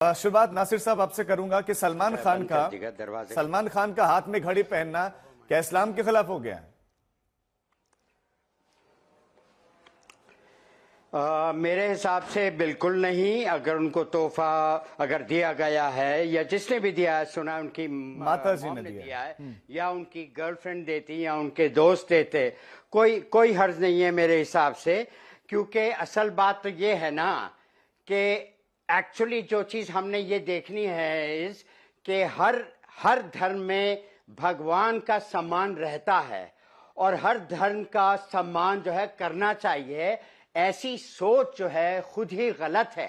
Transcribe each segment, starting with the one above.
शुरुआत नासिर साहब आपसे करूंगा कि सलमान खान का हाथ में घड़ी पहनना क्या इस्लाम के खिलाफ हो गया है? मेरे हिसाब से बिल्कुल नहीं। अगर उनको तोहफा अगर दिया गया है या जिसने भी दिया है, सुना उनकी माता जी ने दिया है या उनकी गर्लफ्रेंड देती या उनके दोस्त देते, कोई हर्ज नहीं है मेरे हिसाब से। क्योंकि असल बात तो ये है ना कि एक्चुअली जो चीज हमने ये देखनी है इस कि हर धर्म में भगवान का सम्मान रहता है और हर धर्म का सम्मान जो है करना चाहिए। ऐसी सोच जो है खुद ही गलत है।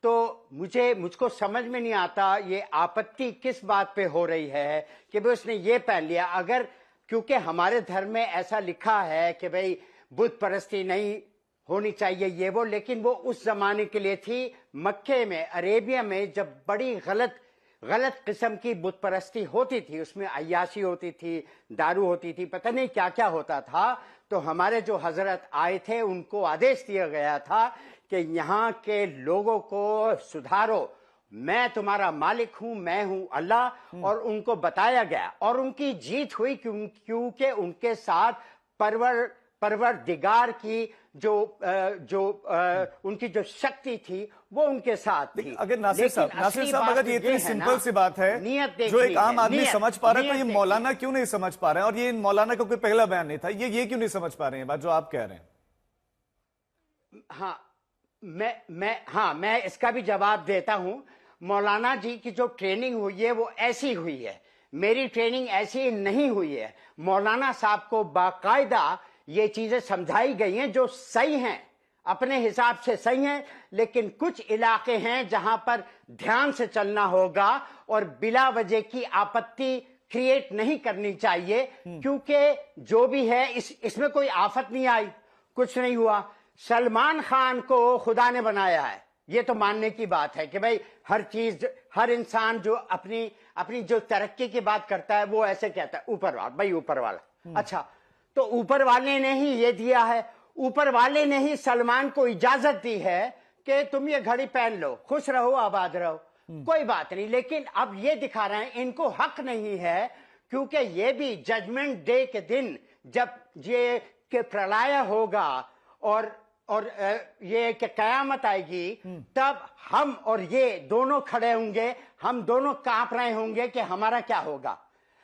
तो मुझको समझ में नहीं आता ये आपत्ति किस बात पे हो रही है कि भाई उसने ये पहन लिया। अगर क्योंकि हमारे धर्म में ऐसा लिखा है कि भाई बुत परस्ती नहीं होनी चाहिए ये वो, लेकिन वो उस जमाने के लिए थी। मक्के में, अरेबिया में जब बड़ी गलत किस्म की बुत परस्ती होती थी, उसमें अय्याशी होती थी, दारू होती थी, पता नहीं क्या क्या होता था। तो हमारे जो हजरत आए थे उनको आदेश दिया गया था कि यहाँ के लोगों को सुधारो, मैं तुम्हारा मालिक हूं, मैं हूं अल्लाह। और उनको बताया गया और उनकी जीत हुई क्योंकि उनके साथ परवरदिगार की जो उनकी जो शक्ति थी वो उनके साथ थी। अगर नासिर साहब अगर ये इतनी सिंपल सी बात है जो एक आम आदमी समझ पा रहा है, तो ये मौलाना क्यों नहीं समझ पा रहे हैं? और ये मौलाना का कोई पहला बयान नहीं था, ये क्यों नहीं समझ पा रहे हैं बात जो आप कह रहे हैं? मैं इसका भी जवाब देता हूं। मौलाना जी की जो ट्रेनिंग हुई है वो ऐसी हुई है, मेरी ट्रेनिंग ऐसी नहीं हुई है। मौलाना साहब को बाकायदा ये चीजें समझाई गई हैं जो सही हैं, अपने हिसाब से सही हैं। लेकिन कुछ इलाके हैं जहां पर ध्यान से चलना होगा और बिला वजह की आपत्ति क्रिएट नहीं करनी चाहिए। क्योंकि जो भी है इसमें कोई आफत नहीं आई, कुछ नहीं हुआ। सलमान खान को खुदा ने बनाया है, ये तो मानने की बात है कि भाई हर चीज, हर इंसान जो अपनी जो तरक्की की बात करता है वो ऐसे कहता है ऊपर वाला, भाई ऊपर वाला। अच्छा, तो ऊपर वाले ने ही ये दिया है, ऊपर वाले ने ही सलमान को इजाजत दी है कि तुम ये घड़ी पहन लो, खुश रहो, आबाद रहो, कोई बात नहीं। लेकिन अब ये दिखा रहे हैं इनको हक नहीं है, क्योंकि ये भी जजमेंट डे के दिन जब ये के प्रलय होगा और ये कि कयामत आएगी, तब हम और ये दोनों खड़े होंगे, हम दोनों कांप रहे होंगे कि हमारा क्या होगा।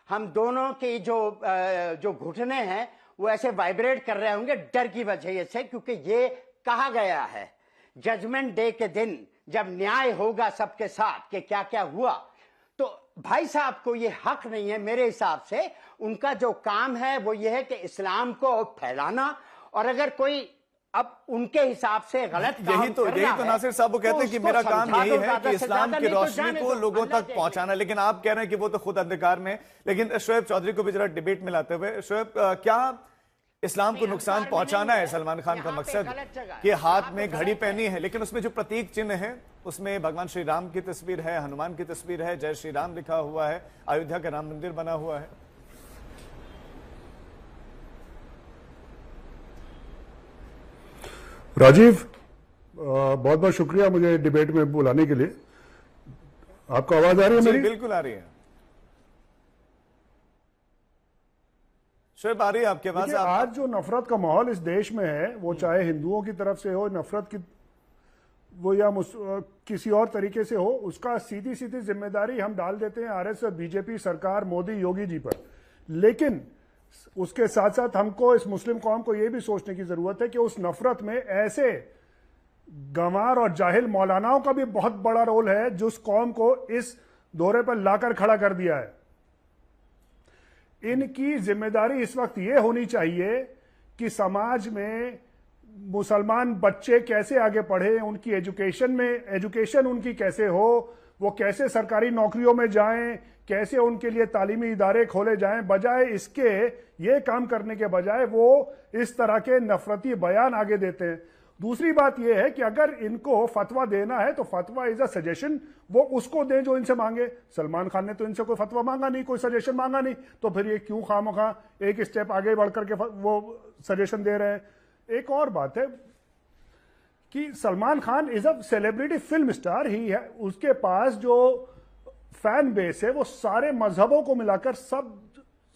हम दोनों के जो घुटने हैं वो ऐसे वाइब्रेट कर रहे होंगे डर की वजह से, क्योंकि ये कहा गया है जजमेंट डे के दिन जब न्याय होगा सबके साथ कि क्या क्या हुआ। तो भाई साहब को ये हक नहीं है मेरे हिसाब से। उनका जो काम है वो ये है कि इस्लाम को फैलाना, और अगर कोई अब उनके हिसाब से गलत यही तो नासिर साहब वो कहते हैं कि मेरा काम यही है कि इस्लाम की रोशनी को लोगों तक पहुंचाना, लेकिन आप कह रहे हैं कि वो तो खुद अंधकार में। लेकिन शोएब चौधरी को भी जरा डिबेट में लाते हुए, शोएब, क्या इस्लाम को नुकसान पहुंचाना है सलमान खान का मकसद कि हाथ में घड़ी पहनी है, लेकिन उसमें जो प्रतीक चिन्ह है उसमें भगवान श्री राम की तस्वीर है, हनुमान की तस्वीर है, जय श्री राम लिखा हुआ है, अयोध्या का राम मंदिर बना हुआ है। राजीव, बहुत बहुत शुक्रिया मुझे डिबेट में बुलाने के लिए। आपको आवाज आ रही है मेरी? बिल्कुल आ रही है। शोएब, आ रही है आपके पास? आज जो नफरत का माहौल इस देश में है, वो चाहे हिंदुओं की तरफ से हो नफरत की, वो या किसी और तरीके से हो, उसका सीधी जिम्मेदारी हम डाल देते हैं आरएसएस और बीजेपी सरकार, मोदी योगी जी पर। लेकिन उसके साथ साथ हमको, इस मुस्लिम कौम को यह भी सोचने की जरूरत है कि उस नफरत में ऐसे गंवार और जाहिल मौलानाओं का भी बहुत बड़ा रोल है जो उस कौम को इस दौरे पर लाकर खड़ा कर दिया है। इनकी जिम्मेदारी इस वक्त यह होनी चाहिए कि समाज में मुसलमान बच्चे कैसे आगे पढ़े, उनकी एजुकेशन उनकी कैसे हो, वो कैसे सरकारी नौकरियों में जाएं, कैसे उनके लिए तालीमी इदारे खोले जाएं। बजाय इसके, ये काम करने के बजाय वो इस तरह के नफरती बयान आगे देते हैं। दूसरी बात यह है कि अगर इनको फतवा देना है तो फतवा इज अ सजेशन, वो उसको दें जो इनसे मांगे। सलमान खान ने तो इनसे कोई फतवा मांगा नहीं, कोई सजेशन मांगा नहीं, तो फिर ये क्यों खामखा एक स्टेप आगे बढ़ करके वो सजेशन दे रहे हैं। एक और बात है कि Salman Khan is a celebrity film star ही है, उसके पास जो फैन बेस है वो सारे मजहबों को मिलाकर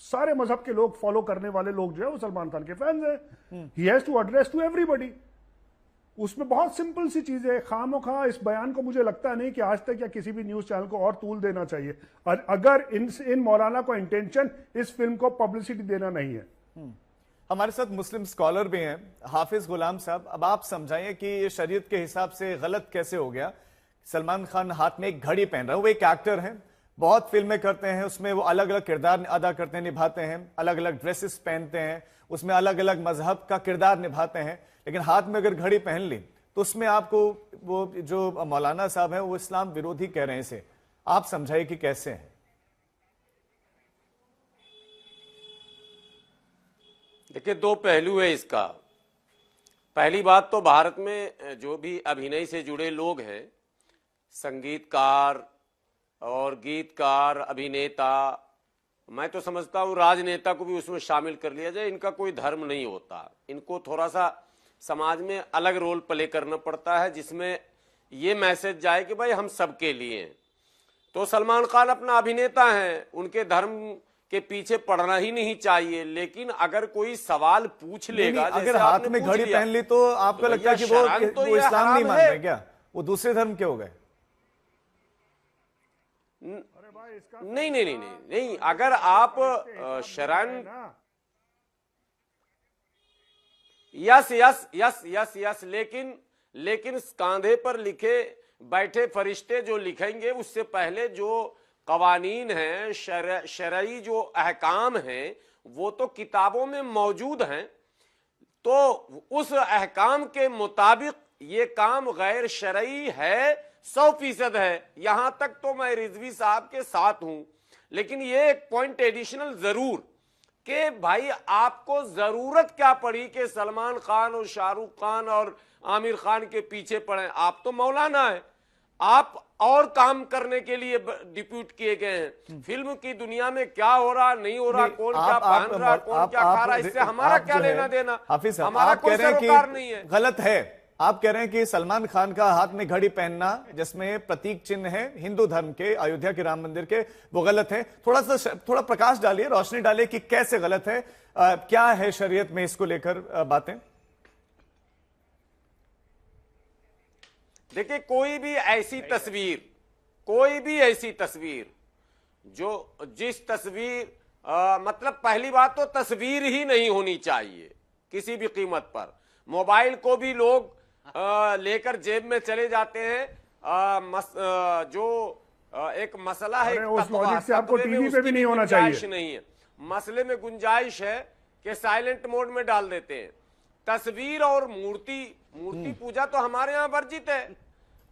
सारे मजहब के लोग फॉलो करने वाले लोग जो है वो सलमान खान के फैंस हैं। He has to address to everybody. उसमें बहुत सिंपल सी चीज है। खामोखा इस बयान को मुझे लगता नहीं कि आज तक या किसी भी न्यूज चैनल को और तूल देना चाहिए, और अगर इन मौलाना को इंटेंशन इस फिल्म को पब्लिसिटी देना नहीं है। हमारे साथ मुस्लिम स्कॉलर भी हैं, हाफिज गुलाम साहब। अब आप समझाइए कि ये शरीयत के हिसाब से गलत कैसे हो गया। सलमान खान हाथ में एक घड़ी पहन रहा है, वो एक एक्टर है, बहुत फिल्में करते हैं, उसमें वो अलग अलग किरदार अदा करते हैं, निभाते हैं, अलग अलग ड्रेसेस पहनते हैं, उसमें अलग अलग मजहब का किरदार निभाते हैं, लेकिन हाथ में अगर घड़ी पहन ली तो उसमें आपको वो जो मौलाना साहब हैं वो इस्लाम विरोधी कह रहे हैं इसे। आप समझाइए कि कैसे है। देखिए, दो पहलू है इसका। पहली बात तो भारत में जो भी अभिनय से जुड़े लोग हैं, संगीतकार और गीतकार, अभिनेता, मैं तो समझता हूं राजनेता को भी उसमें शामिल कर लिया जाए। इनका कोई धर्म नहीं होता, इनको थोड़ा सा समाज में अलग रोल प्ले करना पड़ता है जिसमें ये मैसेज जाए कि भाई हम सबके लिए हैं। तो सलमान खान अपना अभिनेता हैं, उनके धर्म के पीछे पड़ना ही नहीं चाहिए। लेकिन अगर कोई सवाल पूछ लेगा, अगर हाथ में घड़ी पहन ली तो आपको लगता है कि वो इस्लाम नहीं मान रहे क्या? वो दूसरे धर्म के हो गए? नहीं नहीं नहीं नहीं नहीं, अगर आप शरण yes yes yes yes yes लेकिन कांधे पर लिखे बैठे फरिश्ते जो लिखेंगे, उससे पहले जो कवानीन हैं, शरई जो अहकाम हैं, वो तो किताबों में मौजूद हैं। तो उस अहकाम के मुताबिक ये काम गैर शरई है, 100% है। यहां तक तो मैं रिजवी साहब के साथ हूं। लेकिन ये एक पॉइंट एडिशनल जरूर कि भाई आपको जरूरत क्या पड़ी कि सलमान खान और शाहरुख खान और आमिर खान के पीछे पड़े? आप तो मौलाना है, आप और काम करने के लिए डिप्यूट किए गए हैं। फिल्म की दुनिया में क्या हो रहा नहीं हो रहा, कौन क्या पहन रहा, कौन क्या खा रहा, इससे हमारा क्या लेना देना? हाफिज साहब, हमारा कोई सरोकार नहीं है। गलत है। आप कह रहे हैं कि सलमान खान का हाथ में घड़ी पहनना जिसमें प्रतीक चिन्ह है हिंदू धर्म के, अयोध्या के राम मंदिर के, वो गलत है। थोड़ा प्रकाश डालिए, रोशनी डालिए कि कैसे गलत है, क्या है शरीयत में इसको लेकर बातें। देखिए, कोई भी ऐसी तस्वीर जिस तस्वीर मतलब पहली बात तो तस्वीर ही नहीं होनी चाहिए किसी भी कीमत पर। मोबाइल को भी लोग लेकर जेब में चले जाते हैं। एक मसला है, उस लॉजिक से आपको टीवी पे भी नहीं होना चाहिए। नहीं है, मसले में गुंजाइश है कि साइलेंट मोड में डाल देते हैं। तस्वीर और मूर्ति पूजा तो हमारे यहाँ वर्जित है।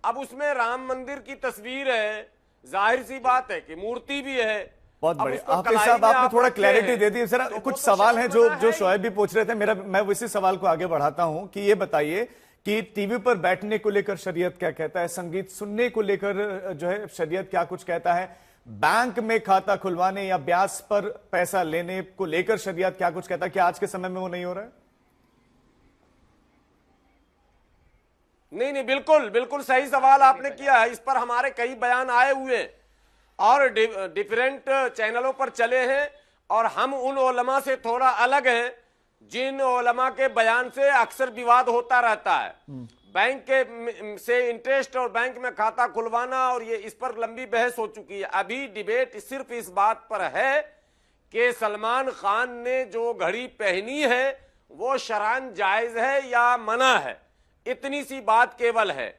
अब उसमें राम मंदिर की तस्वीर है, जाहिर सी बात है कि मूर्ति भी है। बहुत बढ़िया हाफिज साहब, आपने थोड़ा क्लैरिटी दे दी। सर, कुछ सवाल हैं जो शोएब भी पूछ रहे थे, मैं इसी सवाल को आगे बढ़ाता हूं कि ये बताइए कि टीवी पर बैठने को लेकर शरीयत क्या कहता है, संगीत सुनने को लेकर जो है शरीयत क्या कुछ कहता है, बैंक में खाता खुलवाने या ब्याज पर पैसा लेने को लेकर शरीयत क्या कुछ कहता है? क्या आज के समय में वो नहीं हो रहा है? नहीं, बिल्कुल सही सवाल आपने किया है। इस पर हमारे कई बयान आए हुए हैं और डिफरेंट चैनलों पर चले हैं, और हम उन उलमा से थोड़ा अलग हैं जिन उलमा के बयान से अक्सर विवाद होता रहता है। बैंक के से इंटरेस्ट और बैंक में खाता खुलवाना, और ये इस पर लंबी बहस हो चुकी है। अभी डिबेट सिर्फ इस बात पर है कि सलमान खान ने जो घड़ी पहनी है वो शरअन जायज है या मना है, इतनी सी बात केवल है।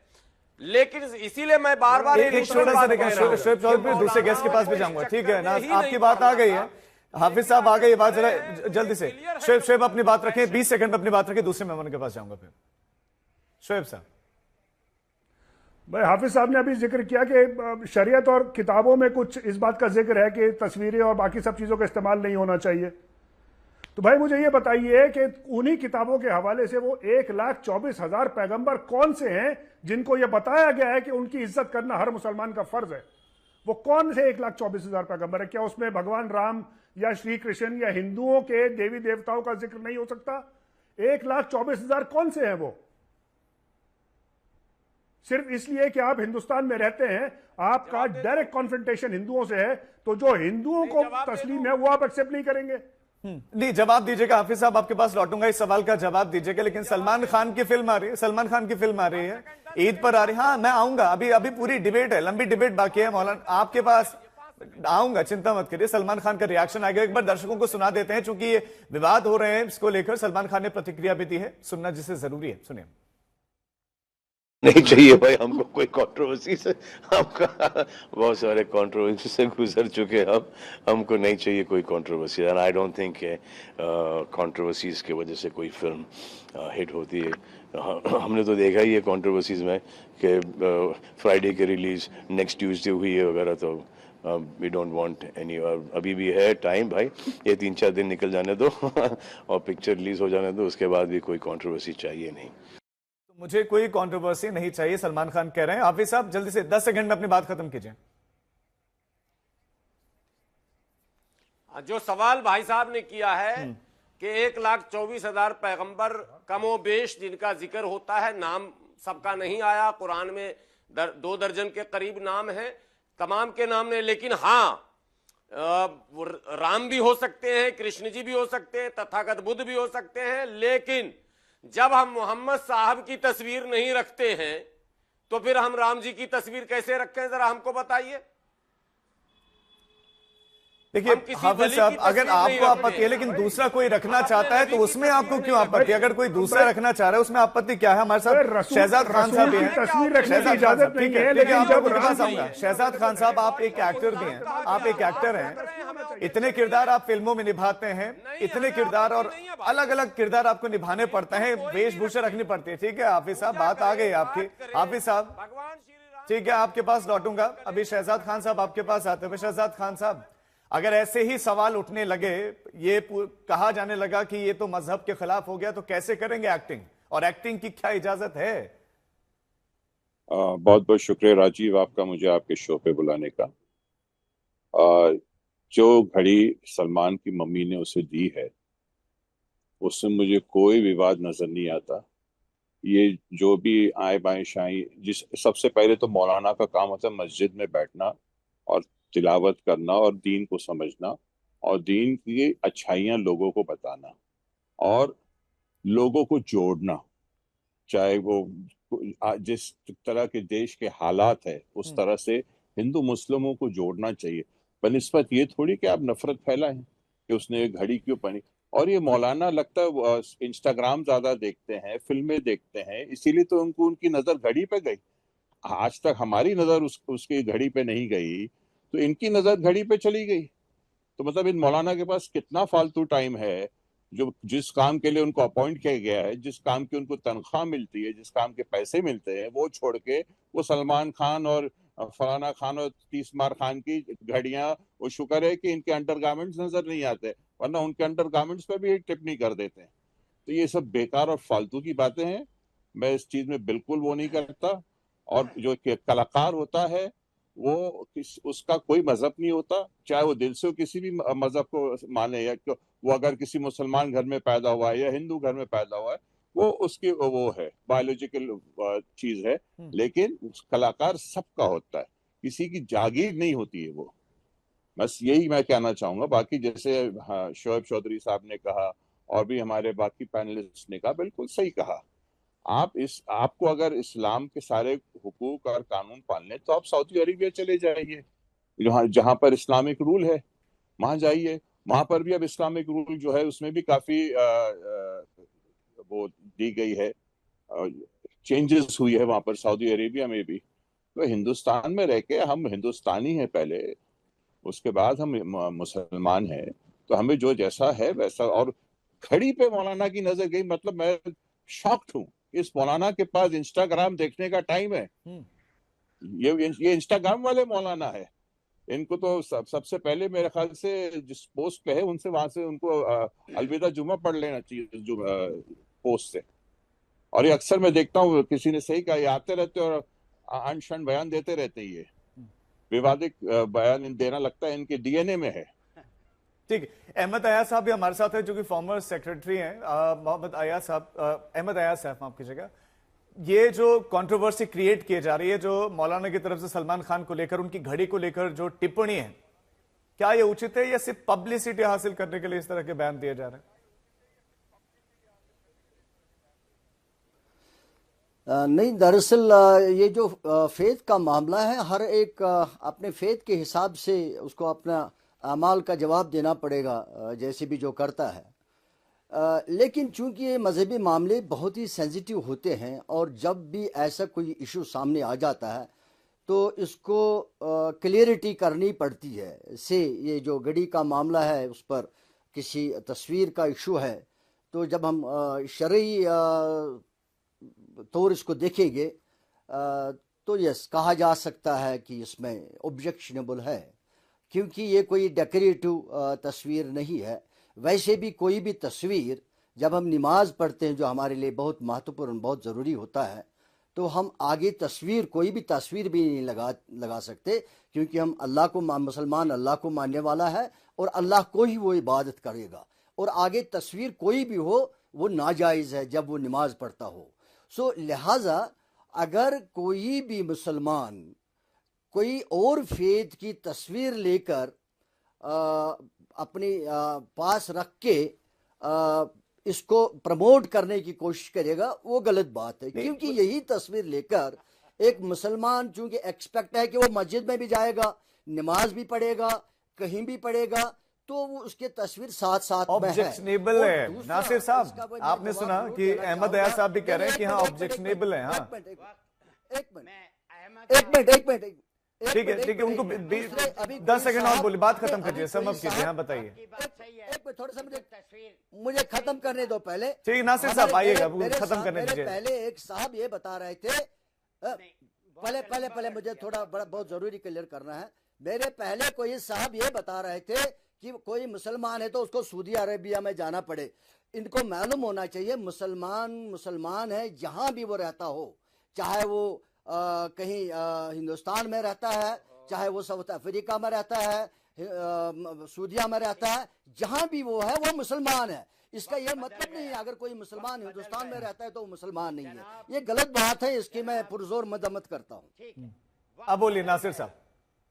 लेकिन इसीलिए मैं बार बार शोएब चौधरी दूसरे गेस्ट के पास भी जाऊंगा। ठीक है ना, आपकी बात आ गई है, हाफिज साहब आ गई बात, जरा जल्दी से शोएब अपनी बात रखें, 20 सेकंड में अपनी बात रखें, दूसरे मेहमान के पास जाऊंगा फिर। शोएब साहब। भाई, हाफिज साहब ने अभी जिक्र किया कि शरीयत और किताबों में कुछ इस बात का जिक्र है कि तस्वीरें और बाकी सब चीजों का इस्तेमाल नहीं होना चाहिए। तो भाई मुझे ये बताइए कि उन्हीं किताबों के हवाले से वो 1,24,000 पैगंबर कौन से हैं जिनको ये बताया गया है कि उनकी इज्जत करना हर मुसलमान का फर्ज है? वो कौन से 1,24,000 पैगंबर है? क्या उसमें भगवान राम या श्री कृष्ण या हिंदुओं के देवी देवताओं का जिक्र नहीं हो सकता? 1,24,000 कौन से हैं वो? सिर्फ इसलिए कि आप हिंदुस्तान में रहते हैं, आपका डायरेक्ट कॉन्फ्रंटेशन हिंदुओं से है, तो जो हिंदुओं को तस्लीम है वो आप एक्सेप्ट नहीं करेंगे। नहीं, जवाब दीजिएगा हाफिज साहब, आपके पास लौटूंगा, इस सवाल का जवाब दीजिएगा। लेकिन सलमान खान की फिल्म आ रही है, सलमान खान की फिल्म आ रही है, ईद पर आ रही है। हाँ, मैं आऊंगा, अभी अभी पूरी डिबेट है, लंबी डिबेट बाकी है मौलाना, आपके पास आऊंगा, चिंता मत करिए। सलमान खान का रिएक्शन आएगा, एक बार दर्शकों को सुना देते हैं, चूंकि ये विवाद हो रहे हैं इसको लेकर। सलमान खान ने प्रतिक्रिया भी दी है, सुनना जिसे जरूरी है, सुनिए। नहीं चाहिए भाई हमको कोई कंट्रोवर्सी से, हमका बहुत सारे कंट्रोवर्सी से गुजर चुके हम, हमको नहीं चाहिए कोई controversy. And I don't think controversies की वजह से कोई फिल्म हिट होती है। हमने तो देखा ही है कंट्रोवर्सीज में कि फ्राइडे की रिलीज नेक्स्ट ट्यूसडे हुई है वगैरह, तो वी डोंट वांट एनी। अभी भी है टाइम भाई, ये 3-4 दिन निकल जाने दो और पिक्चर रिलीज हो जाने दो, उसके बाद भी कोई कंट्रोवर्सी चाहिए नहीं। मुझे कोई कंट्रोवर्सी नहीं चाहिए, सलमान खान कह रहे हैं। हाफिज साहब जल्दी से 10 सेकंड में अपनी बात खत्म कीजिए। जो सवाल भाई साहब ने किया है कि 1,24,000 पैगंबर कमोबेश जिनका जिक्र होता है, नाम सबका नहीं आया, कुरान में 2 दर्जन के करीब नाम है, तमाम के नाम नहीं, लेकिन हाँ राम भी हो सकते हैं, कृष्ण जी भी हो सकते हैं, तथागत बुद्ध भी हो सकते हैं। लेकिन जब हम मोहम्मद साहब की तस्वीर नहीं रखते हैं तो फिर हम राम जी की तस्वीर कैसे रखें, जरा हमको बताइए। देखिए हाफिज साहब, अगर आपको आपत्ति है लेकिन दूसरा कोई रखना चाहता है तो उसमें आपको क्यों आपत्ति? अगर कोई दूसरा रखना चाह रहा है उसमें आपत्ति क्या है? हमारे साथ शहजाद खान साहब भी हैं। शहजाद खान साहब, ठीक है, लेकिन आपको पास आऊंगा। शहजाद खान साहब, आप एक एक्टर भी हैं, आप एक एक्टर हैं, इतने किरदार आप फिल्मों में निभाते हैं, इतने किरदार और अलग अलग किरदार आपको निभाने पड़ते हैं, वेशभूषा रखनी पड़ती है। ठीक है हाफिज साहब, बात आ गई आपकी। हाफिज साहब ठीक है, आपके पास लौटूंगा, अभी शहजाद खान साहब आपके पास आते हुए। शहजाद खान साहब, अगर ऐसे ही सवाल उठने लगे, ये कहा जाने लगा कि ये तो मजहब के खिलाफ हो गया, तो कैसे करेंगे एक्टिंग, और एक्टिंग की क्या इजाजत है? बहुत बहुत शुक्रिया राजीव आपका मुझे आपके शो पे बुलाने का। जो घड़ी सलमान की मम्मी ने उसे दी है उससे मुझे कोई विवाद नजर नहीं आता। ये जो भी आए बाएं शाएं, जिस सबसे पहले तो मौलाना का काम होता है मस्जिद में बैठना और तिलावत करना और दीन को समझना और दीन की अच्छाइयाँ लोगों को बताना और लोगों को जोड़ना। चाहे वो जिस तरह के देश के हालात है उस तरह से हिंदू मुस्लिमों को जोड़ना चाहिए, बनिस्बत ये थोड़ी कि आप नफरत फैलाएं कि उसने ये घड़ी क्यों पहनी। और ये मौलाना लगता है इंस्टाग्राम ज्यादा देखते हैं, फिल्में देखते हैं, इसीलिए तो उनको उनकी नजर घड़ी पे गई। आज तक हमारी नजर उसकी घड़ी पे नहीं गई तो इनकी नजर घड़ी पे चली गई। तो मतलब इन मौलाना के पास कितना फालतू टाइम है, जो जिस काम के लिए उनको अपॉइंट किया गया है, जिस काम की उनको तनख्वाह मिलती है, जिस काम के पैसे मिलते हैं, वो छोड़ के वो सलमान खान और फलाना खान और तीसमार खान की घड़ियां, वो शुक्र है कि इनके अंडरगारमेंट्स नजर नहीं आते, वरना उनके अंडरगारमेंट्स पे भी टिप्पणी कर देते हैं। तो ये सब बेकार और फालतू की बातें हैं, मैं इस चीज में बिल्कुल वो नहीं करता। और जो कलाकार होता है वो उसका कोई मजहब नहीं होता, चाहे वो दिल से किसी भी मजहब को माने, या वो अगर किसी मुसलमान घर में पैदा हुआ है या हिंदू घर में पैदा हुआ है, वो उसकी वो है बायोलॉजिकल चीज है। लेकिन कलाकार सबका होता है, किसी की जागीर नहीं होती है वो। बस यही मैं कहना चाहूंगा। बाकी जैसे शोएब चौधरी साहब ने कहा और भी हमारे बाकी पैनलिस्ट ने कहा, बिल्कुल सही कहा। आपको अगर इस्लाम के सारे हुकूक और कानून पालने तो आप सऊदी अरेबिया चले जाइए, जहां पर इस्लामिक रूल है, वहां जाइए। वहां पर भी अब इस्लामिक रूल जो है उसमें भी काफी वो दी गई है, चेंजेस हुई है वहां पर सऊदी अरेबिया में भी। तो हिंदुस्तान में रह के हम हिंदुस्तानी हैं पहले, उसके बाद हम मुसलमान हैं, तो हमें जो जैसा है वैसा। और घड़ी पे मौलाना की नजर गई, मतलब मैं शॉक्ड हूँ। इस मौलाना के पास इंस्टाग्राम देखने का टाइम है? ये इंस्टाग्राम वाले मौलाना है। इनको तो सबसे पहले मेरे ख्याल से जिस पोस्ट पे है उनसे वहां से उनको अलविदा जुमा पढ़ लेना चाहिए पोस्ट से। और ये अक्सर मैं देखता हूँ, किसी ने सही कहा, ये आते रहते और अनशन बयान देते रहते, ये विवादित बयान देना लगता है इनके डीएनए में है। ठीक है, अहमद अयाज साहब भी हमारे साथ है जो कि फॉर्मर सेक्रेटरी हैं। मोहम्मद अयाज साहब, अहमद अयाज साहब माफ कीजिएगा, ये जो कंट्रोवर्सी क्रिएट की जा रही है, जो मौलाना की तरफ से सलमान खान को लेकर, उनकी घड़ी को लेकर जो टिप्पणी है, क्या ये उचित है या सिर्फ पब्लिसिटी हासिल करने के लिए इस तरह के बयान दिए जा रहे हैं? नहीं, दरअसल ये जो फेथ का मामला है, हर एक अपने फेथ के हिसाब से उसको अपना अमाल का जवाब देना पड़ेगा, जैसे भी जो करता है। लेकिन चूंकि ये मजहबी मामले बहुत ही सेंसिटिव होते हैं और जब भी ऐसा कोई इशू सामने आ जाता है तो इसको क्लियरिटी करनी पड़ती है। से ये जो घड़ी का मामला है, उस पर किसी तस्वीर का इशू है, तो जब हम शरई तौर इसको देखेंगे तो यस कहा जा सकता है कि इसमें ऑब्जेक्शनेबल है, क्योंकि ये कोई डेकोरेटिव तस्वीर नहीं है। वैसे भी कोई भी तस्वीर जब हम नमाज पढ़ते हैं, जो हमारे लिए बहुत महत्वपूर्ण, बहुत ज़रूरी होता है, तो हम आगे तस्वीर, कोई भी तस्वीर भी नहीं लगा सकते, क्योंकि हम अल्लाह को, मुसलमान अल्लाह को मानने वाला है और अल्लाह को ही वो इबादत करेगा, और आगे तस्वीर कोई भी हो वो नाजायज़ है जब वो नमाज पढ़ता हो। सो लिहाजा अगर कोई भी मुसलमान कोई और फेथ की तस्वीर लेकर अपने पास रख के इसको प्रमोट करने की कोशिश करेगा, वो गलत बात है। क्योंकि यही तस्वीर लेकर एक मुसलमान चूंकि एक्सपेक्ट है कि वो मस्जिद में भी जाएगा, नमाज भी पढ़ेगा, कहीं भी पढ़ेगा, तो वो उसके तस्वीर साथ साथ ऑब्जेक्शनेबल है। नासिर साहब, आपने सुना कि अहमद अयाज साहब भी कह रहे हैं कि हाँ ऑब्जेक्शनेबल है। हाँ, एक मिनट, ठीक है, उनको 10 सेकंड और बोलिए, बात खत्म कीजिए, समझ कीजिए। हाँ, बताइए। एक मिनट, थोड़ा सा मुझे खत्म करने दो पहले। ठीक है नासिर साहब, आइएगा, खत्म करने दीजिए। पहले एक साहब ये बता रहे थे, पहले मुझे थोड़ा बड़ा बहुत जरूरी क्लियर करना है। मेरे पहले कोई साहब ये बता रहे थे कि कोई मुसलमान है तो उसको सऊदी अरेबिया में जाना पड़े। इनको मालूम होना चाहिए मुसलमान है जहां भी वो रहता हो, चाहे वो कहीं हिंदुस्तान में रहता है, चाहे वो साउथ अफ्रीका में रहता है, सऊदीया में रहता है, जहां भी वो है वो मुसलमान है। इसका यह मतलब नहीं है अगर कोई मुसलमान हिंदुस्तान में रहता है तो वो मुसलमान नहीं है। ये गलत बात है, इसकी मैं पुरजोर मजम्मत करता हूँ। अब बोलिए नासिर साहब।